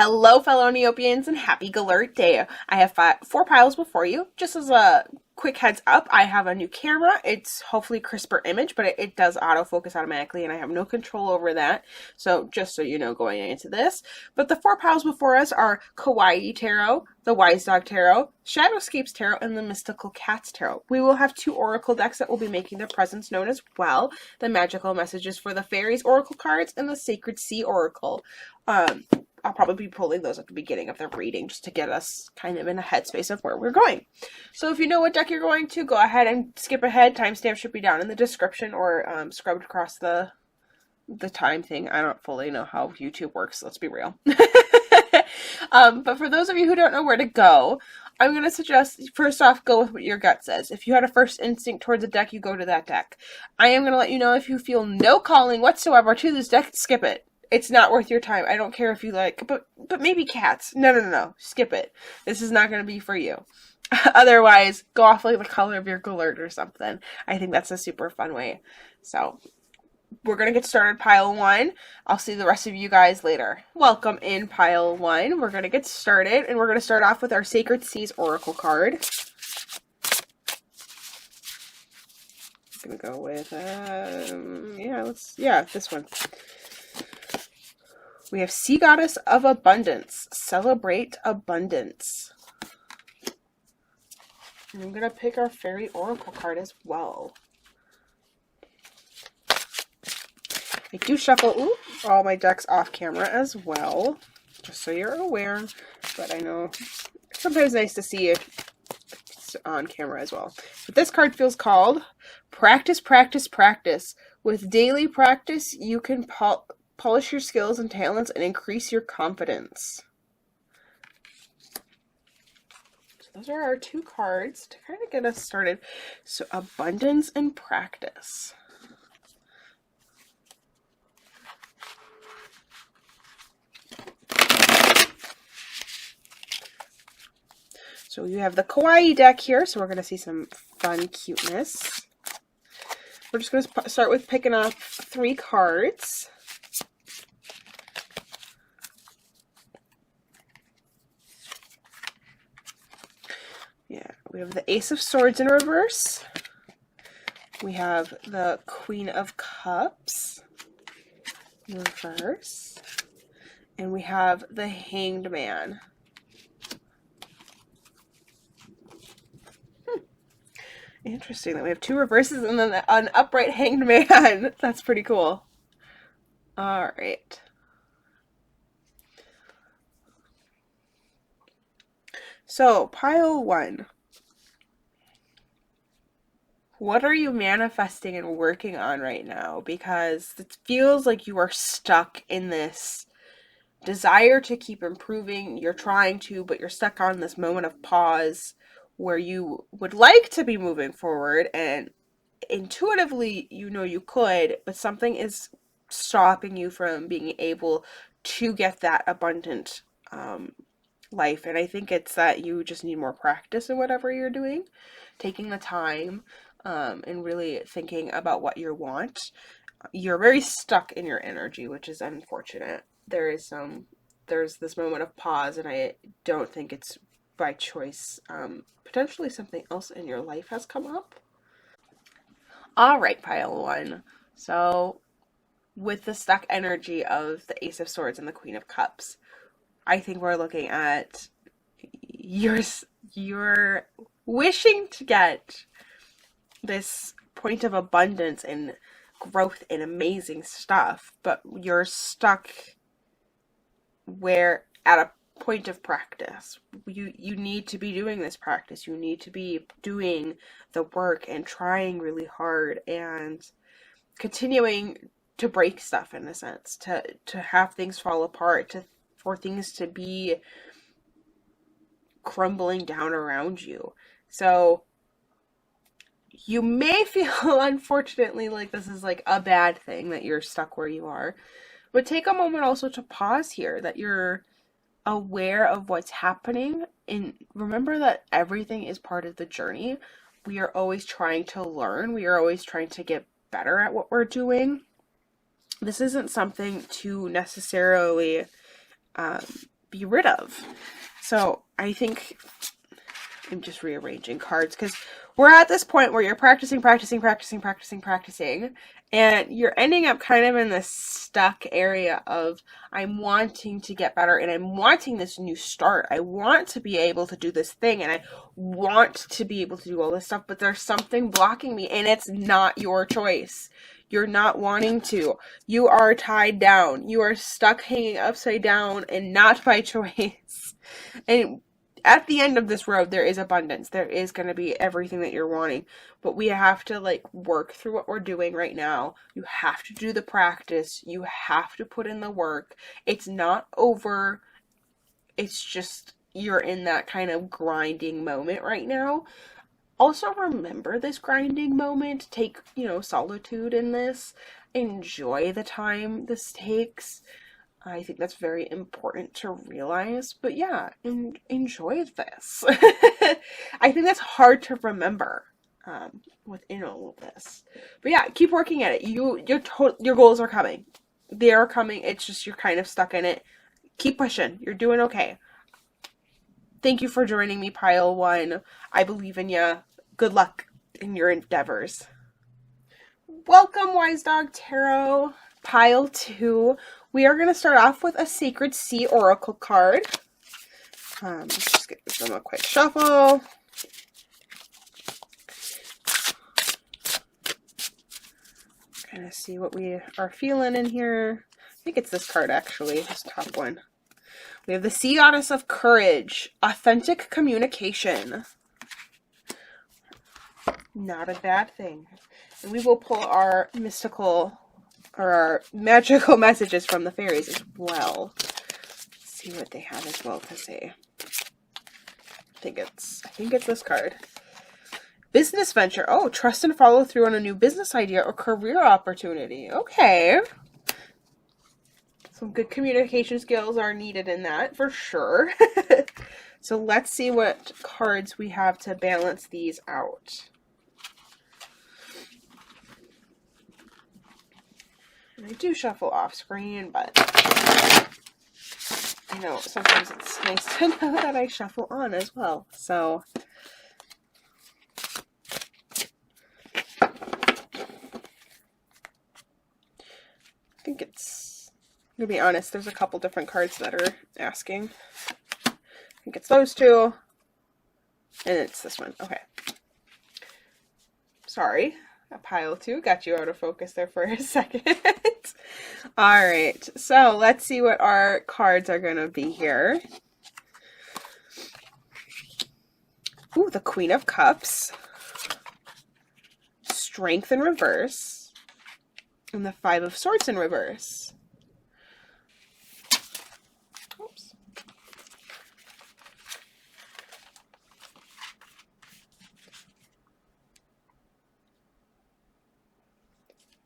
Hello, fellow Neopians, and happy Gelert Day. I have 4 piles before you. Just as a quick heads up, I have a new camera. It's hopefully crisper image, but it does autofocus automatically, and I have no control over that. So just so you know going into this. But the 4 piles before us are Kawaii Tarot, the Wise Dog Tarot, Shadowscapes Tarot, and the Mystical Cats Tarot. We will have 2 oracle decks that will be making their presence known as well. The magical messages for the Fairies Oracle cards and the Sacred Sea Oracle. I'll probably be pulling those at the beginning of the reading just to get us kind of in a headspace of where we're going. So if you know what deck you're going to, go ahead and skip ahead. Timestamp should be down in the description or scrubbed across the time thing. I don't fully know how YouTube works, let's be real. But for those of you who don't know where to go, I'm going to suggest, first off, go with what your gut says. If you had a first instinct towards a deck, you go to that deck. I am going to let you know if you feel no calling whatsoever to this deck, skip it. It's not worth your time. I don't care if you like, but maybe cats. No. Skip it. This is not going to be for you. Otherwise, go off like the color of your Gelert or something. I think that's a super fun way. So, we're going to get started pile 1. I'll see the rest of you guys later. Welcome in pile 1. We're going to get started, and we're going to start off with our Sacred Seas Oracle card. I'm going to go with, this one. We have Sea Goddess of Abundance. Celebrate abundance. And I'm going to pick our Fairy Oracle card as well. I do shuffle all my decks off camera as well, just so you're aware. But I know it's sometimes nice to see it on camera as well. But this card feels called Practice, Practice, Practice. With daily practice, you can polish your skills and talents and increase your confidence. So those are our 2 cards to kind of get us started. So abundance and practice. So you have the Kawaii deck here, so we're going to see some fun cuteness. We're just going to start with picking up 3 cards. We have the Ace of Swords in reverse. We have the Queen of Cups in reverse. And we have the Hanged Man. Interesting that we have 2 reverses and then an upright Hanged Man. That's pretty cool. Alright. So, pile 1. What are you manifesting and working on right now? Because it feels like you are stuck in this desire to keep improving. You're trying to, but you're stuck on this moment of pause where you would like to be moving forward, and intuitively you know you could, but something is stopping you from being able to get that abundant life. And I think it's that you just need more practice in whatever you're doing, taking the time and really thinking about what you want. You're very stuck in your energy, which is unfortunate. There's this moment of pause, and I don't think it's by choice. Potentially something else in your life has come up. Alright, pile 1. So with the stuck energy of the Ace of Swords and the Queen of Cups, I think we're looking at you're wishing to get this point of abundance and growth and amazing stuff, but you're stuck where at a point of practice. You need to be doing this practice. You need to be doing the work and trying really hard and continuing to break stuff, in a sense, to have things fall apart, for things to be crumbling down around you. So you may feel, unfortunately, like this is like a bad thing that you're stuck where you are, but take a moment also to pause here, that you're aware of what's happening, and remember that everything is part of the journey. We are always trying to learn. We are always trying to get better at what we're doing. This isn't something to necessarily be rid of. So I think I'm just rearranging cards because we're at this point where you're practicing, and you're ending up kind of in this stuck area of, I'm wanting to get better and I'm wanting this new start. I want to be able to do this thing and I want to be able to do all this stuff, but there's something blocking me and it's not your choice. You're not wanting to. You are tied down. You are stuck hanging upside down and not by choice. And at the end of this road, there is abundance. There is going to be everything that you're wanting. But we have to like work through what we're doing right now. You have to do the practice. You have to put in the work. It's not over. It's just you're in that kind of grinding moment right now. Also remember this grinding moment. Take, solitude in this. Enjoy the time this takes. I think that's very important to realize, but yeah, enjoy this. I think that's hard to remember within all of this. But yeah, keep working at it. Your goals are coming. They are coming. It's just you're kind of stuck in it. Keep pushing. You're doing okay. Thank you for joining me, Pile 1. I believe in you. Good luck in your endeavors. Welcome, Wise Dog Tarot. Pile 2. We are going to start off with a Sacred Sea Oracle card. Let's just give them a quick shuffle. Kind of see what we are feeling in here. I think it's this card, actually, this top one. We have the Sea Goddess of Courage. Authentic communication. Not a bad thing. And we will pull our mystical or our magical messages from the fairies as well. Let's see what they have as well to say. I think it's this card. Business venture. Oh, trust and follow through on a new business idea or career opportunity. Okay. Some good communication skills are needed in that for sure. So let's see what cards we have to balance these out. I do shuffle off screen, but I know sometimes it's nice to know that I shuffle on as well. So I think it's, to be honest, there's a couple different cards that are asking. I think it's those two, and it's this one. Okay. Sorry. A Pile 2 got you out of focus there for a second. All right, so let's see what our cards are going to be here. Ooh, the Queen of Cups, Strength in reverse, and the Five of Swords in reverse. Oops.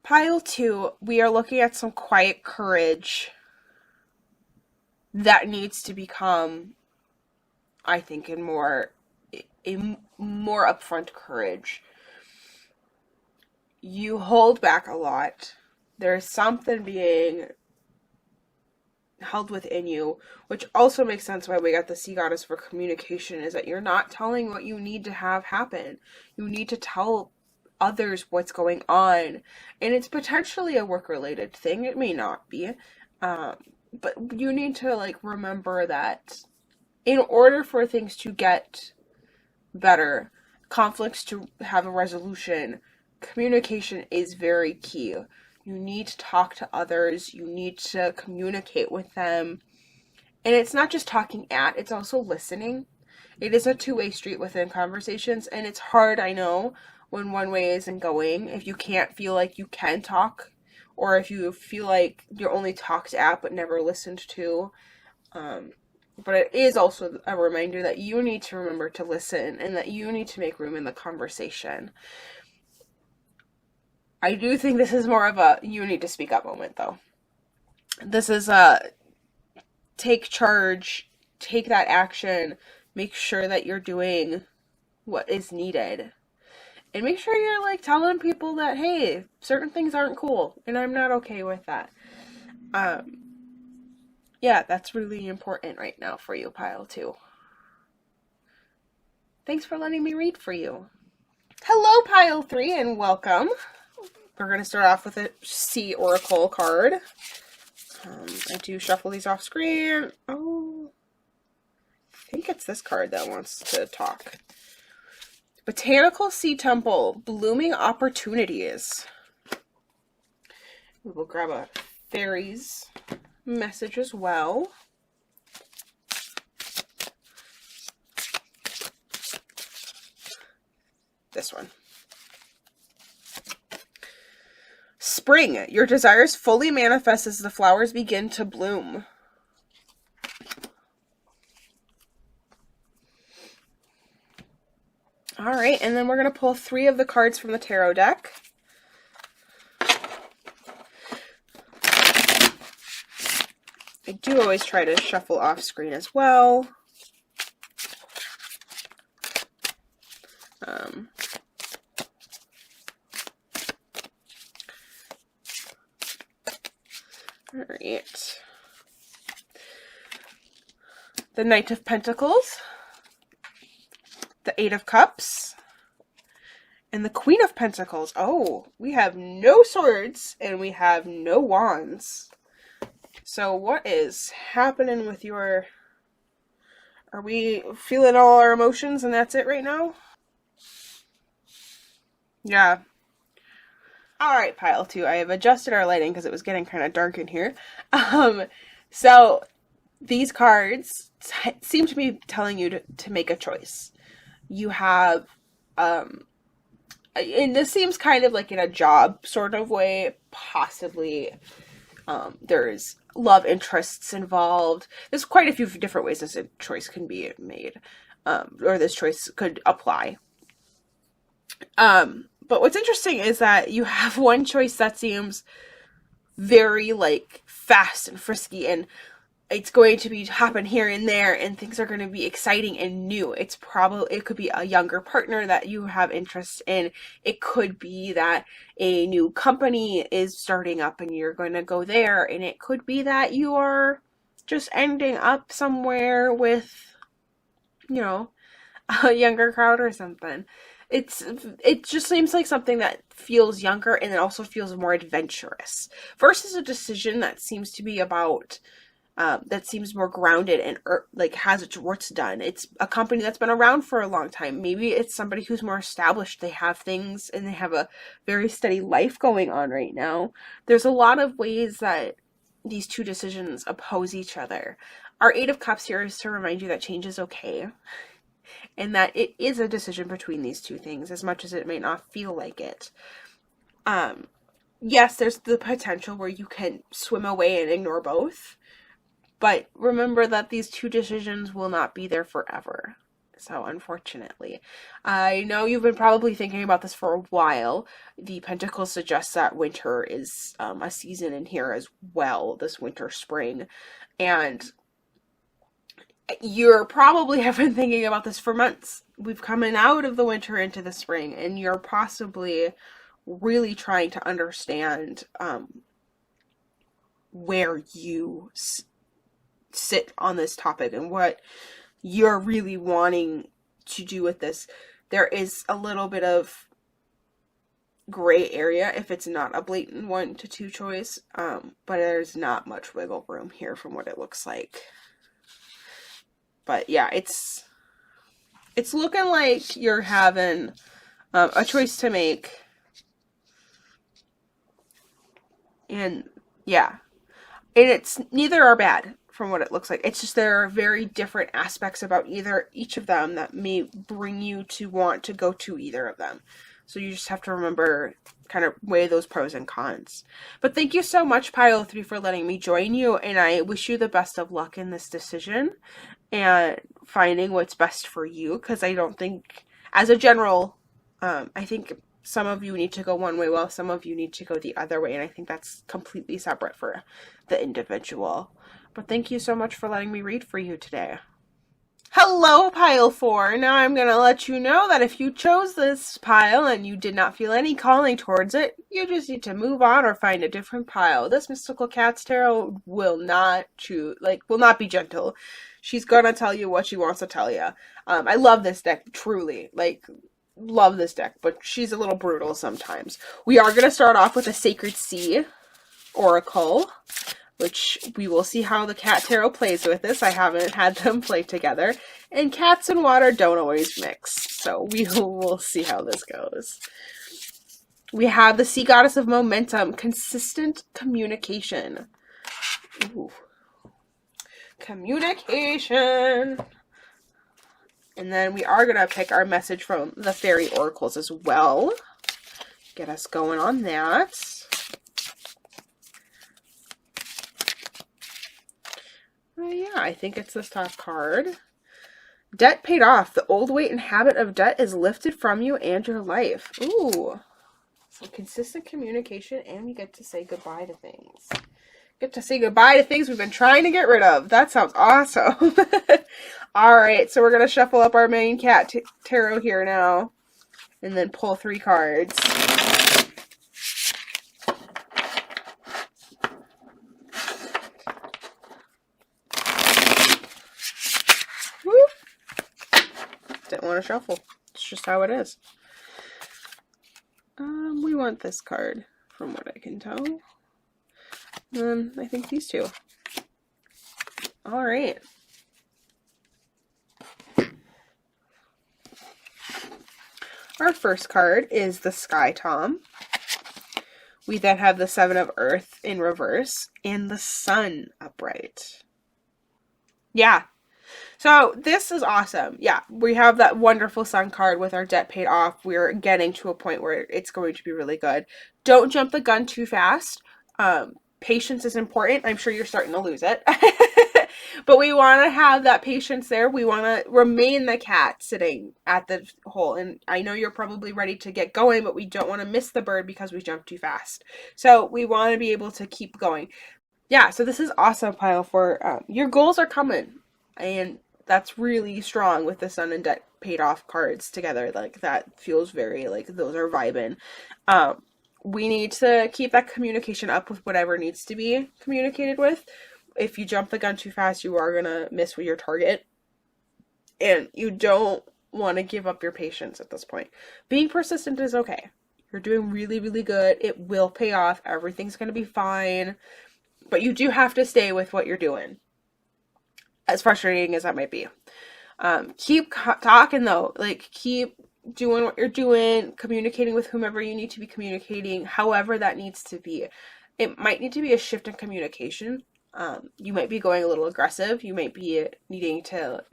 Pile 2, we are looking at some quiet courage that needs to become, I think, a more upfront courage. You hold back a lot. There's something being held within you, which also makes sense why we got the Sea Goddess for communication, is that you're not telling what you need to have happen. You need to tell others what's going on, and it's potentially a work-related thing. It may not be, but you need to remember that in order for things to get better, conflicts to have a resolution, communication is very key. You need to talk to others, you need to communicate with them, and it's not just talking it's also listening. It is a two-way street within conversations, and it's hard, I know, when one way isn't going, if you can't feel like you can talk, or if you feel like you're only talked at but never listened to. But it is also a reminder that you need to remember to listen, and that you need to make room in the conversation. I do think this is more of a you need to speak up moment, though. This is a take charge, take that action, make sure that you're doing what is needed. And make sure you're telling people that, hey, certain things aren't cool and I'm not okay with that. Yeah, that's really important right now for you, pile 2. Thanks for letting me read for you. Hello, pile 3, and welcome. We're going to start off with a Sea Oracle card. I do shuffle these off screen. Oh, I think it's this card that wants to talk. Botanical Sea Temple, Blooming Opportunities. We will grab a fairies message as well. This one. Spring, your desires fully manifest as the flowers begin to bloom. All right, and then we're going to pull 3 of the cards from the tarot deck. I do always try to shuffle off screen as well. All right. The Knight of Pentacles, the 8 of Cups, and the Queen of Pentacles. Oh, we have no swords and we have no wands. So what is happening with your... Are we feeling all our emotions and that's it right now? Yeah. Alright, pile 2. I have adjusted our lighting because it was getting kind of dark in here. So these cards seem to be telling you to make a choice. You have, and this seems kind of like in a job sort of way, possibly. There's love interests involved. There's quite a few different ways this choice can be made, or this choice could apply. But what's interesting is that you have one choice that seems very like fast and frisky, and it's going to be happen here and there, and things are going to be exciting and new. It could be a younger partner that you have interest in. It could be that a new company is starting up and you're going to go there, and it could be that you are just ending up somewhere with, you know, a younger crowd or something. It just seems like something that feels younger and it also feels more adventurous versus a decision that seems to be about that seems more grounded and like has its roots done. It's a company that's been around for a long time. Maybe it's somebody who's more established. They have things and they have a very steady life going on right now. There's a lot of ways that these two decisions oppose each other. Our 8 of Cups here is to remind you that change is okay, and that it is a decision between these two things, as much as it may not feel like it. Yes, there's the potential where you can swim away and ignore both, but remember that these two decisions will not be there forever. So, unfortunately, I know you've been probably thinking about this for a while. The Pentacles suggests that winter is a season in here as well, this winter, spring, and you're probably have been thinking about this for months. We've coming out of the winter into the spring, and you're possibly really trying to understand where you sit on this topic and what you're really wanting to do with this. There is a little bit of gray area if it's not a blatant 1 to 2 choice, but there's not much wiggle room here from what it looks like. But yeah, it's looking like you're having a choice to make. And yeah, and it's neither are bad from what it looks like. It's just there are very different aspects about each of them that may bring you to want to go to either of them. So you just have to remember, kind of weigh those pros and cons. But thank you so much, Pile 3, for letting me join you, and I wish you the best of luck in this decision and finding what's best for you, because I don't think, as a general, I think some of you need to go one way while some of you need to go the other way, and I think that's completely separate for the individual. But thank you so much for letting me read for you today. Hello, pile 4. Now I'm going to let you know that if you chose this pile and you did not feel any calling towards it, you just need to move on or find a different pile. This Mystical Cats Tarot will not will not be gentle. She's going to tell you what she wants to tell you. I love this deck, truly. Love this deck, but she's a little brutal sometimes. We are going to start off with a Sacred Sea Oracle, which we will see how the Cat Tarot plays with this. I haven't had them play together. And cats and water don't always mix, so we'll see how this goes. We have the Sea Goddess of Momentum, Consistent Communication. Ooh. Communication. And then we are going to pick our message from the Fairy Oracles as well. Get us going on that. Yeah, I think it's this top card. Debt paid off. The old weight and habit of debt is lifted from you and your life. Ooh. So consistent communication, and we get to say goodbye to things. Get to say goodbye to things we've been trying to get rid of. That sounds awesome. Alright, so we're going to shuffle up our main cat tarot here now. And then pull 3 cards. Didn't want to shuffle. It's just how it is. We want this card, from what I can tell. And I think these two. Alright. Our first card is the Sky Tom. We then have the Seven of Earth in reverse and the Sun upright. Yeah. So this is awesome. Yeah, we have that wonderful Sun card with our debt paid off. We're getting to a point where it's going to be really good. Don't jump the gun too fast. Patience is important. I'm sure you're starting to lose it. But we want to have that patience there. We want to remain the cat sitting at the hole. And I know you're probably ready to get going, but we don't want to miss the bird because we jumped too fast. So we want to be able to keep going. Yeah, so this is awesome, pile 4. Your goals are coming. And that's really strong with the Sun and debt paid off cards together. Like, that feels very, like, those are vibing. We need to keep that communication up with whatever needs to be communicated with. If you jump the gun too fast, you are going to miss with your target. And you don't want to give up your patience at this point. Being persistent is okay. You're doing really, really good. It will pay off. Everything's going to be fine. But you do have to stay with what you're doing. As frustrating as that might be. Keep talking though. Like, keep doing what you're doing, communicating with whomever you need to be communicating, however that needs to be. It might need to be a shift in communication. You might be going a little aggressive. You might be needing to,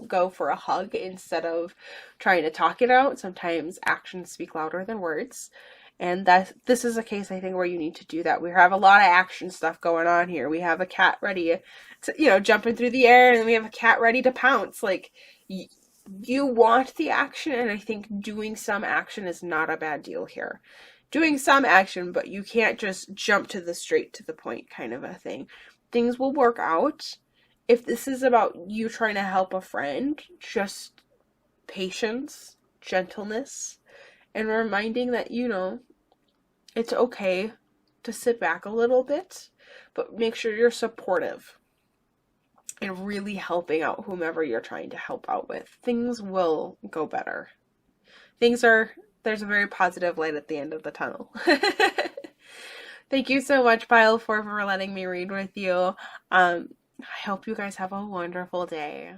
go for a hug instead of trying to talk it out. Sometimes actions speak louder than words. And this is a case, I think, where you need to do that. We have a lot of action stuff going on here. We have a cat ready to, jumping through the air, and we have a cat ready to pounce. Like, you want the action, and I think doing some action is not a bad deal here. Doing some action, but you can't just jump to the straight to the point kind of a thing. Things will work out. If this is about you trying to help a friend, just patience, gentleness, and reminding that, it's okay to sit back a little bit, but make sure you're supportive and really helping out whomever you're trying to help out with. Things will go better. There's a very positive light at the end of the tunnel. Thank you so much, Pile 4, for letting me read with you. I hope you guys have a wonderful day.